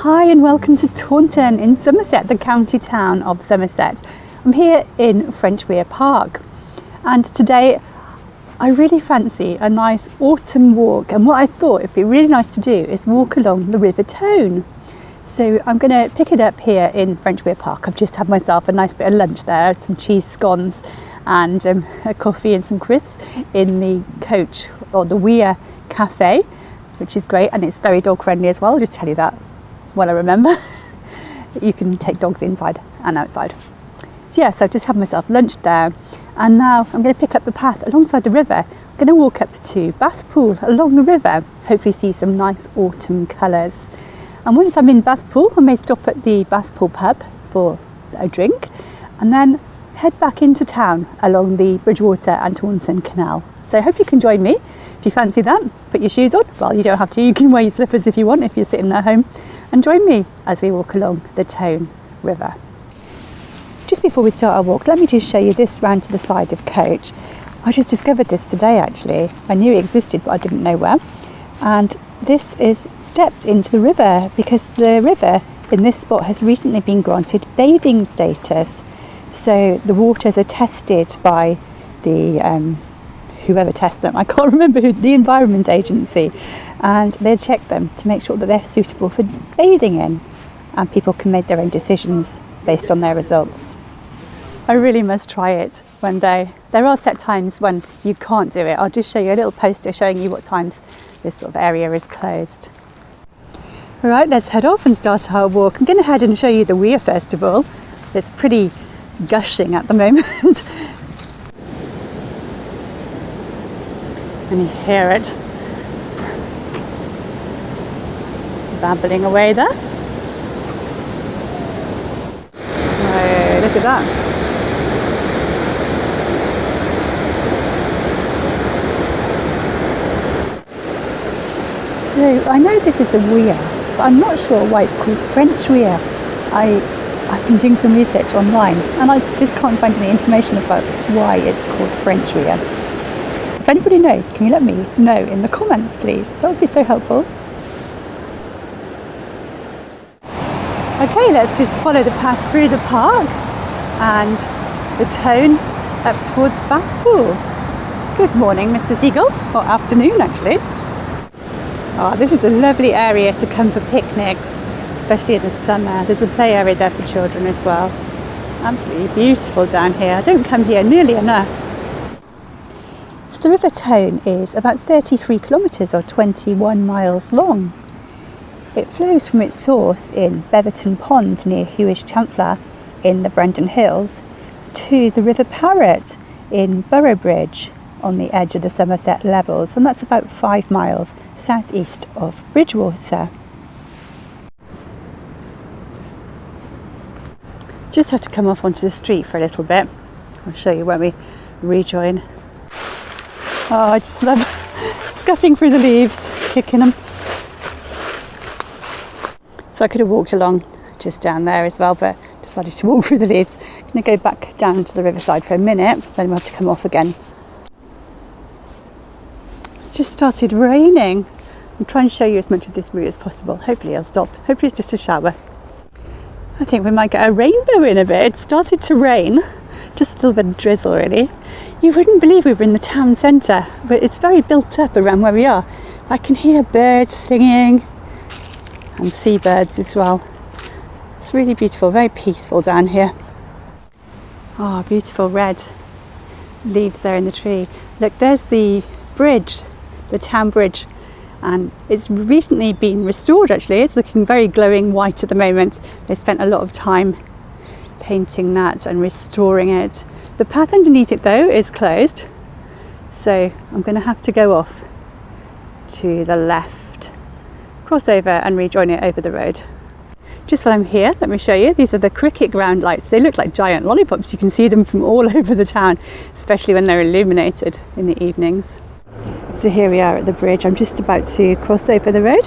Hi and welcome to Taunton in Somerset, the county town of Somerset. I'm here in French Weir Park and today I really fancy a nice autumn walk, and what I thought it'd be really nice to do is walk along the River Tone. So I'm going to pick it up here in French Weir Park. I've just had myself a nice bit of lunch there, some cheese scones and a coffee and some crisps in the coach or the Weir Cafe, which is great, and it's very dog friendly as well. I'll just tell you that when I remember. You can take dogs inside and outside. So yeah, so I've just had myself lunch there, and now I'm going to pick up the path alongside the river. I'm going to walk up to Bathpool along the river, hopefully see some nice autumn colours. And once I'm in Bathpool, I may stop at the Bathpool pub for a drink and then head back into town along the Bridgwater and Taunton Canal. So I hope you can join me. If you fancy that, put your shoes on. Well, you don't have to, you can wear your slippers if you want, if you're sitting at home, and join me as we walk along the Tone River. Just before we start our walk, let me just show you this round to the side of coach. I just discovered this today actually. I knew it existed but I didn't know where. And this is stepped into the river because the river in this spot has recently been granted bathing status. So the waters are tested by the whoever tests them, I can't remember who, the Environment Agency, and they check them to make sure that they're suitable for bathing in, and people can make their own decisions based on their results. I really must try it one day. There are set times when you can't do it. I'll just show you a little poster showing you what times this sort of area is closed. All right, let's head off and start our walk. I'm going to head and show you the Weir Festival. It's pretty gushing at the moment. And you hear it babbling away there. Oh, look at that. So I know this is a weir, but I'm not sure why it's called French Weir. I've been doing some research online and I just can't find any information about why it's called French Weir. If anybody knows, can you let me know in the comments, please? That would be so helpful. Okay, let's just follow the path through the park and the Tone up towards Bathpool. Good morning, Mr. Seagull, or afternoon actually. Oh, this is a lovely area to come for picnics, especially in the summer. There's a play area there for children as well. Absolutely beautiful down here. I don't come here nearly enough. So the River Tone is about 33 kilometres or 21 miles long. It flows from its source in Beverton Pond near Hewish Champfleur in the Brendon Hills to the River Parrett in Boroughbridge on the edge of the Somerset Levels, and that's about 5 miles southeast of Bridgwater. Just have to come off onto the street for a little bit. I'll show you when we rejoin. Oh, I just love scuffing through the leaves, kicking them. So I could have walked along just down there as well, but decided to walk through the leaves. I'm going to go back down to the riverside for a minute, then we'll have to come off again. It's just started raining. I'm trying to show you as much of this route as possible. Hopefully I'll stop. Hopefully it's just a shower. I think we might get a rainbow in a bit. It started to rain, just a little bit of drizzle really. You wouldn't believe we were in the town centre, but it's very built up around where we are. I can hear birds singing and seabirds as well. It's really beautiful, very peaceful down here. Oh, beautiful red leaves there in the tree. Look, there's the bridge, the town bridge, and it's recently been restored actually. It's looking very glowing white at the moment. They spent a lot of time painting that and restoring it. The path underneath it though is closed, so I'm going to have to go off to the left, cross over and rejoin it over the road. Just while I'm here, let me show you, these are the cricket ground lights. They look like giant lollipops. You can see them from all over the town, especially when they're illuminated in the evenings. So here we are at the bridge. I'm just about to cross over the road.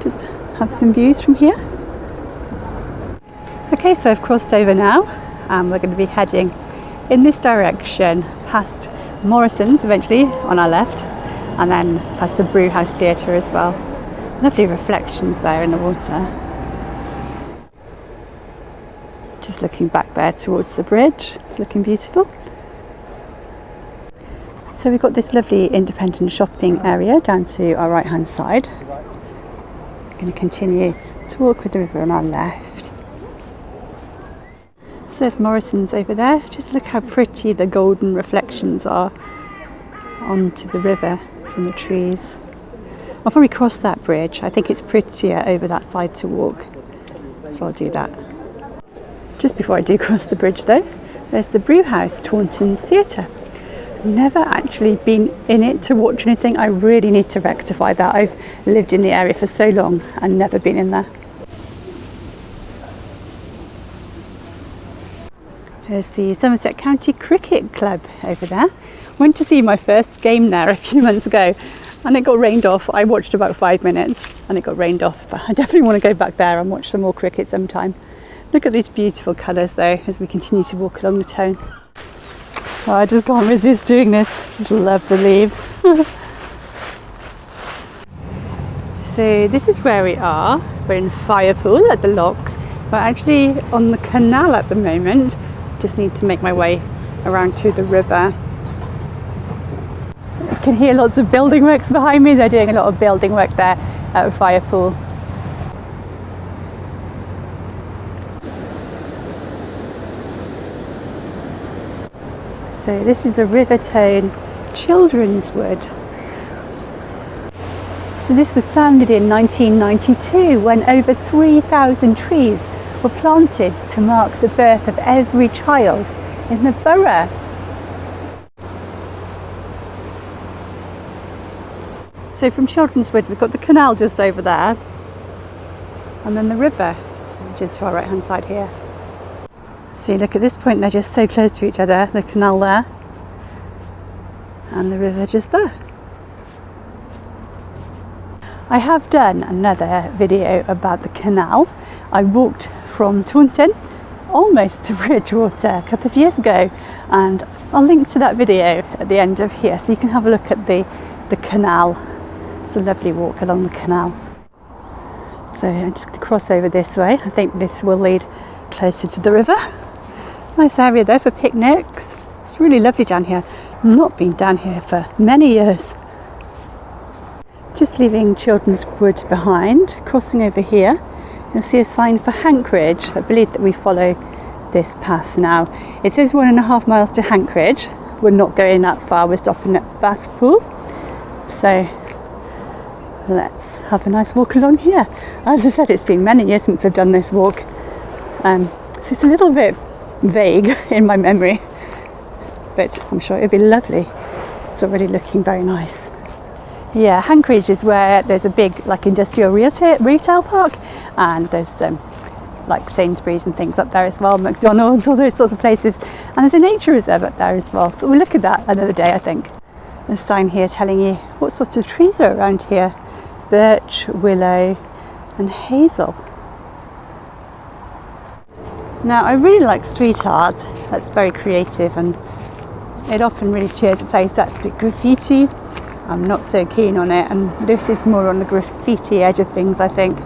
Just have some views from here. Okay, so I've crossed over now and we're going to be heading in this direction past Morrison's eventually on our left, and then past the Brewhouse Theatre as well. Lovely reflections there in the water. Just looking back there towards the bridge, it's looking beautiful. So we've got this lovely independent shopping area down to our right hand side. We're going to continue to walk with the river on our left. So there's Morrison's over there. Just look how pretty the golden reflections are onto the river from the trees. I'll probably cross that bridge. I think it's prettier over that side to walk, so I'll do that. Just before I do cross the bridge though, there's the brew house, Taunton's Theatre. I've never actually been in it to watch anything. I really need to rectify that. I've lived in the area for so long and never been in there. There's the Somerset County Cricket Club over there. Went to see my first game there a few months ago and it got rained off. I watched about 5 minutes and it got rained off, but I definitely want to go back there and watch some more cricket sometime. Look at these beautiful colours though as we continue to walk along the Taun. Oh, I just can't resist doing this. Just love the leaves. So this is where we are. We're in Bathpool at the locks. We're actually on the canal at the moment. Just need to make my way around to the river. I can hear lots of building works behind me. They're doing a lot of building work there at Bathpool. So this is the River Taun Children's Wood. So this was founded in 1992 when over 3,000 trees were planted to mark the birth of every child in the borough. So from Children's Wood we've got the canal just over there and then the river just to our right hand side here. See, look at this point, they're just so close to each other, the canal there and the river just there. I have done another video about the canal. I walked from Taunton almost to Bridgwater a couple of years ago and I'll link to that video at the end of here so you can have a look at the canal. It's a lovely walk along the canal. So I'm just going to cross over this way. I think this will lead closer to the river. Nice area there for picnics. It's really lovely down here. I've not been down here for many years. Just leaving Children's Wood behind, crossing over here, you'll see a sign for Hankridge. I believe that we follow this path now. It says 1.5 miles to Hankridge. We're not going that far, we're stopping at Bathpool. So let's have a nice walk along here. As I said, it's been many years since I've done this walk. So it's a little bit vague in my memory, but I'm sure it'll be lovely. It's already looking very nice. Yeah, Hankridge is where there's a big like industrial retail park and there's like Sainsbury's and things up there as well, McDonald's, all those sorts of places, and there's a nature reserve up there as well, but we'll look at that another day I think. There's a sign here telling you what sorts of trees are around here: birch, willow and hazel. Now I really like street art, that's very creative and it often really cheers a place up. But graffiti, I'm not so keen on it, and this is more on the graffiti edge of things I think.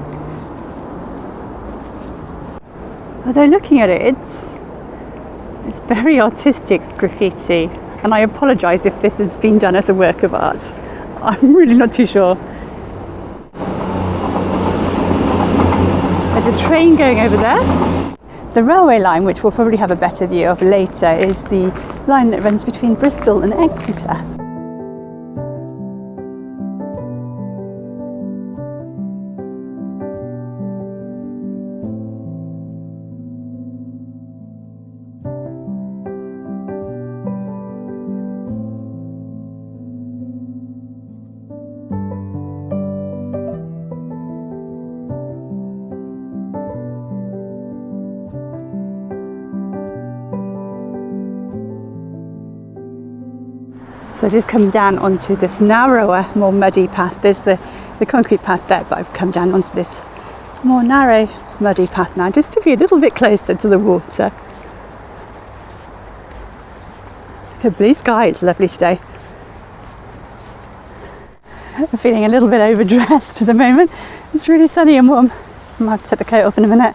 Although looking at it, it's very artistic graffiti, and I apologise if this has been done as a work of art. I'm really not too sure. There's a train going over there. The railway line, which we'll probably have a better view of later, is the line that runs between Bristol and Exeter. So I just come down onto this narrower, more muddy path. There's the concrete path there, but I've come down onto this more narrow, muddy path now, just to be a little bit closer to the water. Look at blue sky, it's lovely today. I'm feeling a little bit overdressed at the moment. It's really sunny and warm. I might have to take the coat off in a minute.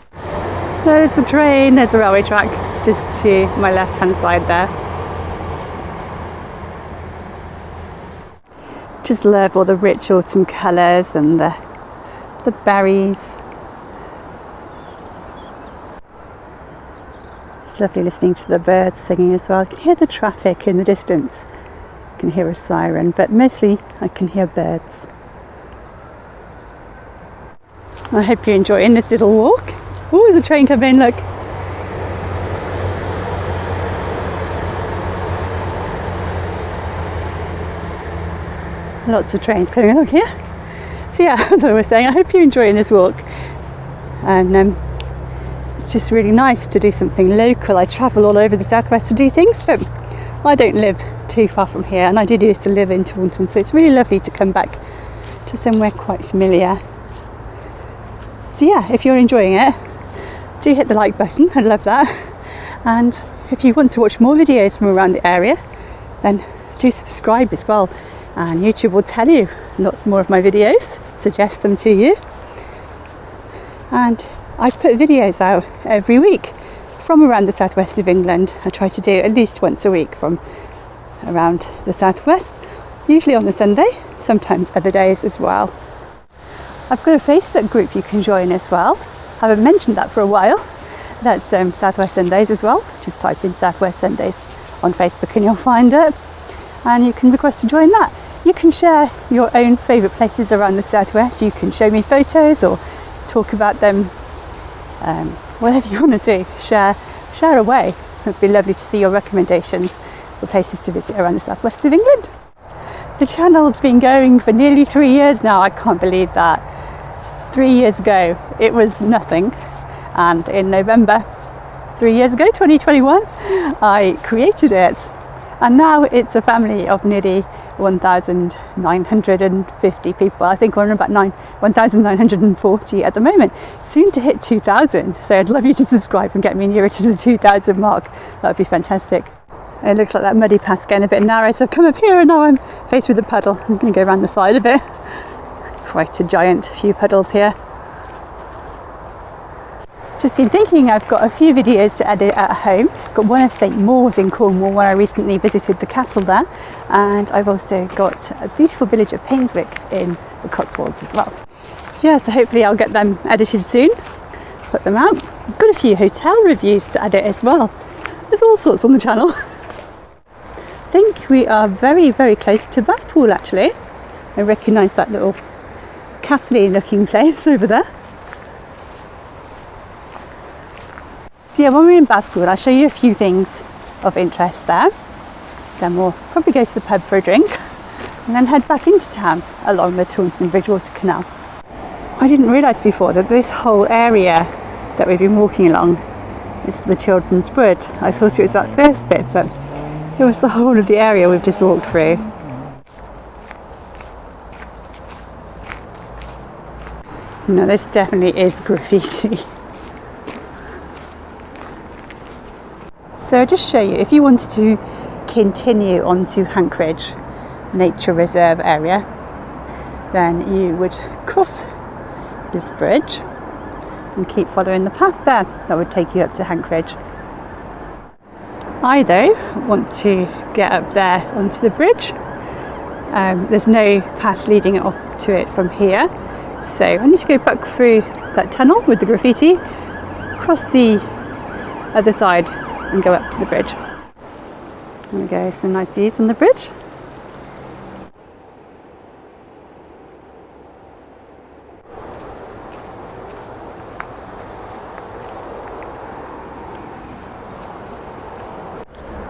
There's the train, there's the railway track just to my left hand side there. Just love all the rich autumn colours and the berries. It's lovely listening to the birds singing as well. I can hear the traffic in the distance. I can hear a siren, but mostly I can hear birds. I hope you're enjoying this little walk. Oh, there's a train coming, look. Lots of trains coming along here. So yeah, as I was saying, I hope you're enjoying this walk. And it's just really nice to do something local. I travel all over the southwest to do things, but I don't live too far from here, and I did used to live in Taunton, so it's really lovely to come back to somewhere quite familiar. So yeah, if you're enjoying it, do hit the like button, I'd love that. And if you want to watch more videos from around the area, then do subscribe as well, and YouTube will tell you lots more of my videos, suggest them to you. And I put videos out every week from around the southwest of England. I try to do at least once a week from around the southwest, usually on the Sunday, sometimes other days as well. I've got a Facebook group you can join as well. I haven't mentioned that for a while. That's Southwest Sundays as well. Just type in Southwest Sundays on Facebook and you'll find it. And you can request to join that. You can share your own favourite places around the southwest. You can show me photos or talk about them. Whatever you want to do, share away. It'd be lovely to see your recommendations for places to visit around the southwest of England. The channel's been going for nearly 3 years now. I can't believe that. 3 years ago it was nothing, and in November 3 years ago, 2021, I created it, and now it's a family of nearly 1,950 people. I think we're on about 1,940 at the moment, soon to hit 2,000. So I'd love you to subscribe and get me nearer to the 2,000 mark. That would be fantastic. It looks like that muddy path's getting a bit narrow, so I've come up here and now I'm faced with a puddle. I'm going to go around the side of it. Quite a giant few puddles here. Just been thinking, I've got a few videos to edit at home. Got one of St Mawes in Cornwall when I recently visited the castle there, and I've also got a beautiful village of Painswick in the Cotswolds as well. Yeah, so hopefully I'll get them edited soon, put them out. I've got a few hotel reviews to edit as well. There's all sorts on the channel. I think we are very, very close to Bathpool actually. I recognise that little castle-y looking place over there. So yeah, when we're in Bathpool, I'll show you a few things of interest there. Then we'll probably go to the pub for a drink and then head back into town along the Taunton Bridgwater Canal. I didn't realise before that this whole area that we've been walking along is the Children's Wood. I thought it was that first bit, but it was the whole of the area we've just walked through. No, this definitely is graffiti. So I'll just show you, if you wanted to continue on to Hankridge Nature Reserve area, then you would cross this bridge and keep following the path there. That would take you up to Hankridge. I though want to get up there onto the bridge. There's no path leading off to it from here, so I need to go back through that tunnel with the graffiti, cross the other side and go up to the bridge. There we go, some nice views on the bridge.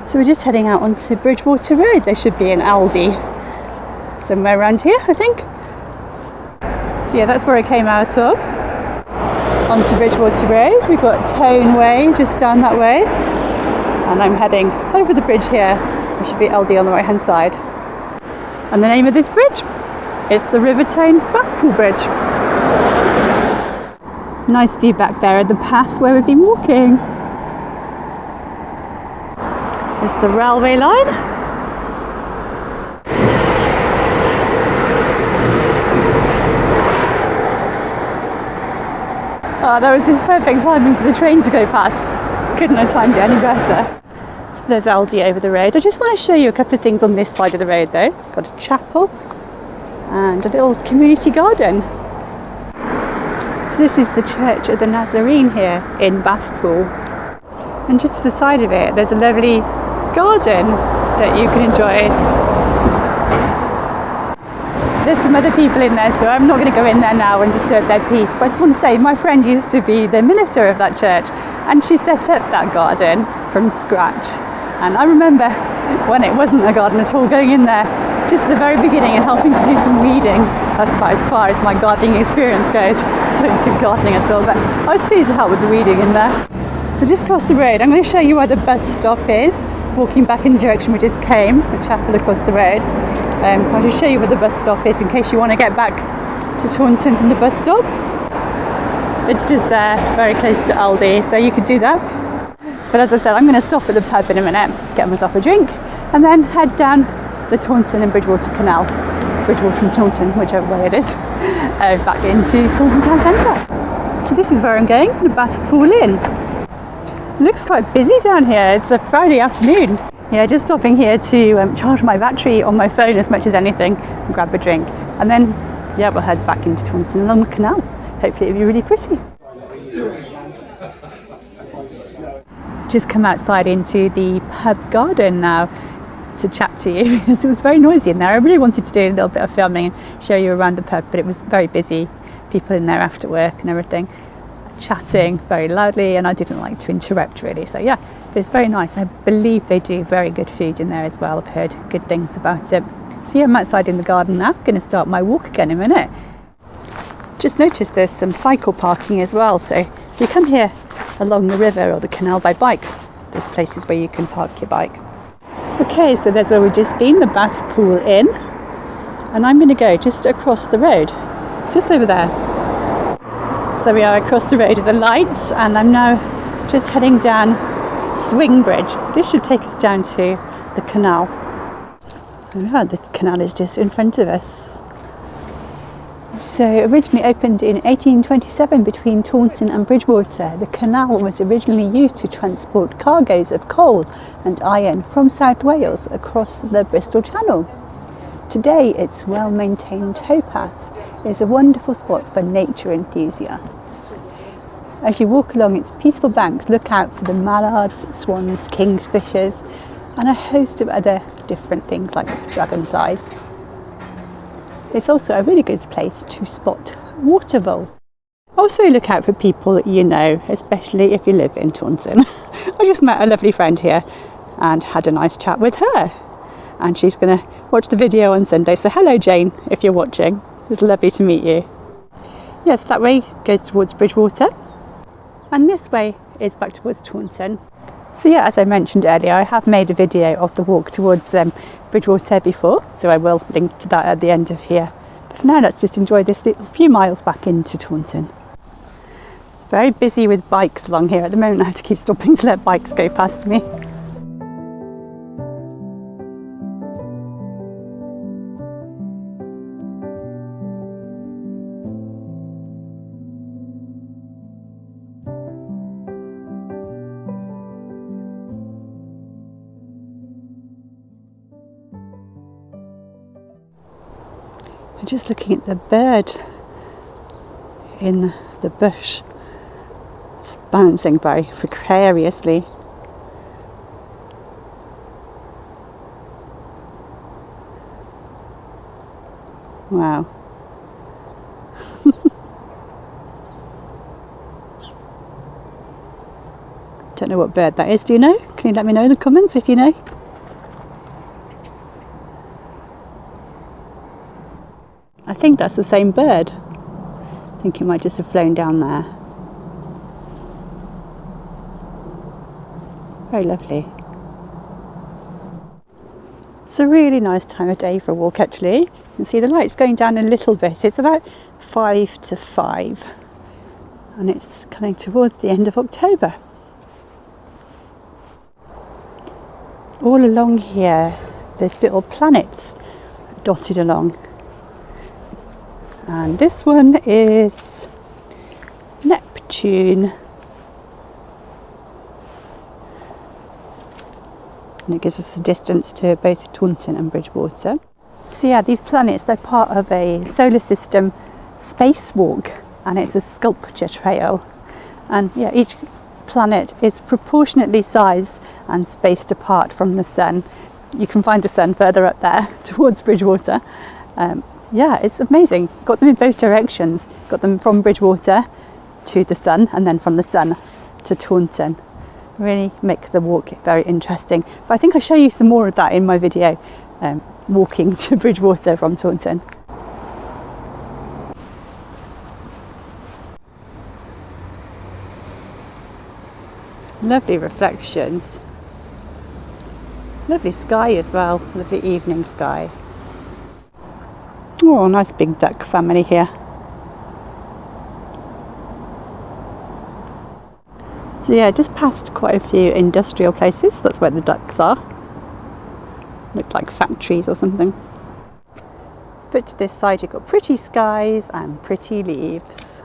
So we're just heading out onto Bridgwater Road. There should be an Aldi somewhere around here, I think. So yeah, that's where I came out of, onto Bridgwater Road. We've got Tone Way just down that way, and I'm heading over the bridge here. There should be Aldi on the right hand side. And the name of this bridge is the River Tone Bathpool Bridge. Nice view back there at the path where we've been walking. It's the railway line. Oh, that was just perfect timing for the train to go past. Couldn't have timed it any better. So there's Aldi over the road. I just want to show you a couple of things on this side of the road though. Got a chapel and a little community garden. So this is the Church of the Nazarene here in Bathpool. And just to the side of it, there's a lovely garden that you can enjoy. There's some other people in there, so I'm not going to go in there now and disturb their peace. But I just want to say, my friend used to be the minister of that church, and she set up that garden from scratch. And I remember when it wasn't a garden at all, going in there just at the very beginning and helping to do some weeding. That's about as far as my gardening experience goes. Don't do gardening at all, but I was pleased to help with the weeding in there. So just across the road, I'm going to show you where the bus stop is, walking back in the direction we just came, the chapel across the road. I'll just show you where the bus stop is in case you want to get back to Taunton from the bus stop. It's just there, very close to Aldi, so you could do that. But as I said, I'm going to stop at the pub in a minute, get myself a drink, and then head down the Taunton and Bridgwater Canal, Bridgwater and Taunton, whichever way it is, back into Taunton Town Centre. So this is where I'm going, the Bathpool Inn. It looks quite busy down here. It's a Friday afternoon. Yeah, just stopping here to charge my battery on my phone as much as anything and grab a drink. And then, yeah, we'll head back into Taunton along the canal. Hopefully it'll be really pretty. Just come outside into the pub garden now to chat to you because it was very noisy in there. I really wanted to do a little bit of filming and show you around the pub, but it was very busy. People in there after work and everything, chatting very loudly, and I didn't like to interrupt really. So yeah, but it's very nice. I believe they do very good food in there as well. I've heard good things about it. So yeah, I'm outside in the garden now. I'm going to start my walk again in a minute. Just noticed there's some cycle parking as well. So if you come here along the river or the canal by bike, there's places where you can park your bike. Okay, so that's where we've just been, the Bathpool Inn. And I'm going to go just across the road, just over there. So there we are across the road of the lights, and I'm now just heading down Swing Bridge. This should take us down to the canal. Oh, the canal is just in front of us. So originally opened in 1827 between Taunton and Bridgwater, the canal was originally used to transport cargoes of coal and iron from South Wales across the Bristol Channel. Today its well-maintained towpath is a wonderful spot for nature enthusiasts. As you walk along its peaceful banks, look out for the mallards, swans, kingfishers and a host of other different things like dragonflies. It's also a really good place to spot water voles. Also look out for people you know, especially if you live in Taunton. I just met a lovely friend here and had a nice chat with her. And she's going to watch the video on Sunday. So hello Jane, if you're watching. It was lovely to meet you. Yes, that way goes towards Bridgwater. And this way is back towards Taunton. So yeah, as I mentioned earlier, I have made a video of the walk towards Bridgwater before, so I will link to that at the end of here. But for now, let's just enjoy this little few miles back into Taunton. It's very busy with bikes along here at the moment. I have to keep stopping to let bikes go past me. I'm just looking at the bird in the bush. It's bouncing very precariously. Wow. Don't know what bird that is, do you know? Can you let me know in the comments if you know? I think that's the same bird. I think it might just have flown down there. Very lovely. It's a really nice time of day for a walk actually. You can see the light's going down a little bit. It's about 5 to 5 and it's coming towards the end of October. All along here there's little planets dotted along. And this one is tune. And it gives us the distance to both Taunton and Bridgwater. So yeah, these planets, they're part of a solar system spacewalk, and it's a sculpture trail. And yeah, each planet is proportionately sized and spaced apart from the sun. You can find the sun further up there towards Bridgwater. Yeah, it's amazing. Got them in both directions. Got them from Bridgwater to the sun, and then from the sun to Taunton. Really make the walk very interesting. But I think I'll show you some more of that in my video, walking to Bridgwater from Taunton. Lovely reflections. Lovely sky as well, lovely evening sky. Oh, nice big duck family here. So yeah, just passed quite a few industrial places. That's where the ducks are. Look like factories or something. But to this side you've got pretty skies and pretty leaves.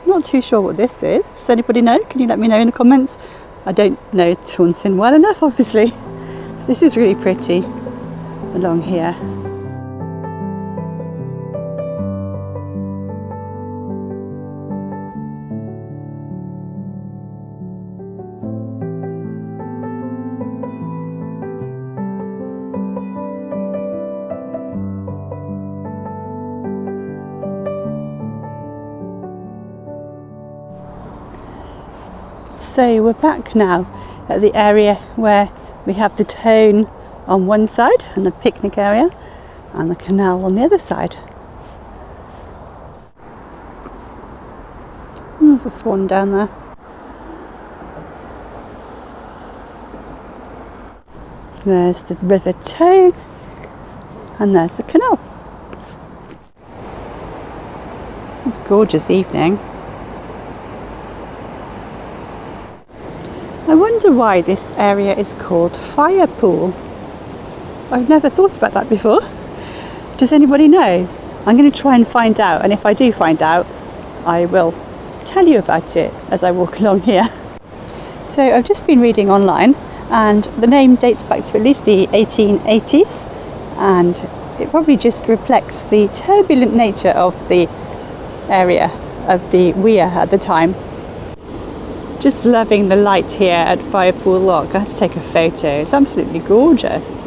Not too sure what this is. Does anybody know? Can you let me know in the comments? I don't know Taunton well enough, obviously. This is really pretty along here. So we're back now at the area where we have the town on one side and the picnic area, and the canal on the other side. And there's a swan down there. There's the River Town, and there's the canal. It's a gorgeous evening. I wonder why this area is called Fire Pool. I've never thought about that before. Does anybody know? I'm going to try and find out, and if I do find out, I will tell you about it as I walk along here. So I've just been reading online, and the name dates back to at least the 1880s, and it probably just reflects the turbulent nature of the area of the weir at the time. Just loving the light here at Bathpool Lock. I had to take a photo. It's absolutely gorgeous.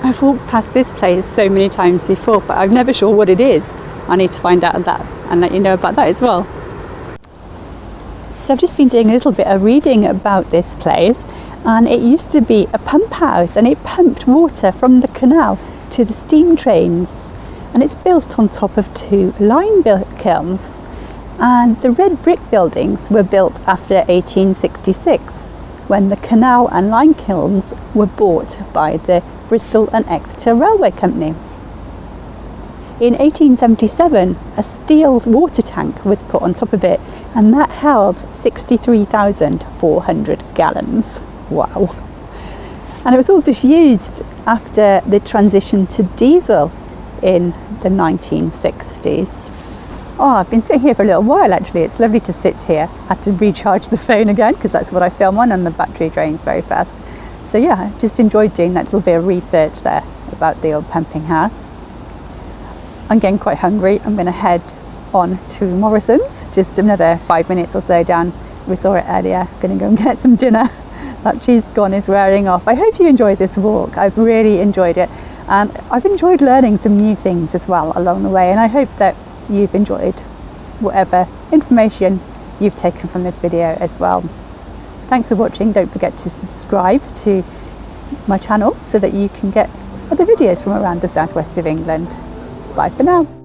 I've walked past this place so many times before, but I'm never sure what it is. I need to find out that and let you know about that as well. So I've just been doing a little bit of reading about this place, and it used to be a pump house, and it pumped water from the canal to the steam trains, and it's built on top of two lime kilns. And the red brick buildings were built after 1866, when the canal and lime kilns were bought by the Bristol and Exeter Railway Company. In 1877, a steel water tank was put on top of it, and that held 63,400 gallons. Wow. And it was all disused after the transition to diesel in the 1960s. Oh, I've been sitting here for a little while actually. It's lovely to sit here. I had to recharge the phone again because that's what I film on, and the battery drains very fast. So yeah, I just enjoyed doing that little bit of research there about the old pumping house. I'm getting quite hungry. I'm going to head on to Morrison's, just another 5 minutes or so down. We saw it earlier. Going to go and get some dinner. That cheese scone is wearing off. I hope you enjoyed this walk. I've really enjoyed it, and I've enjoyed learning some new things as well along the way, and I hope that you've enjoyed whatever information you've taken from this video as well. Thanks for watching. Don't forget to subscribe to my channel so that you can get other videos from around the southwest of England. Bye for now.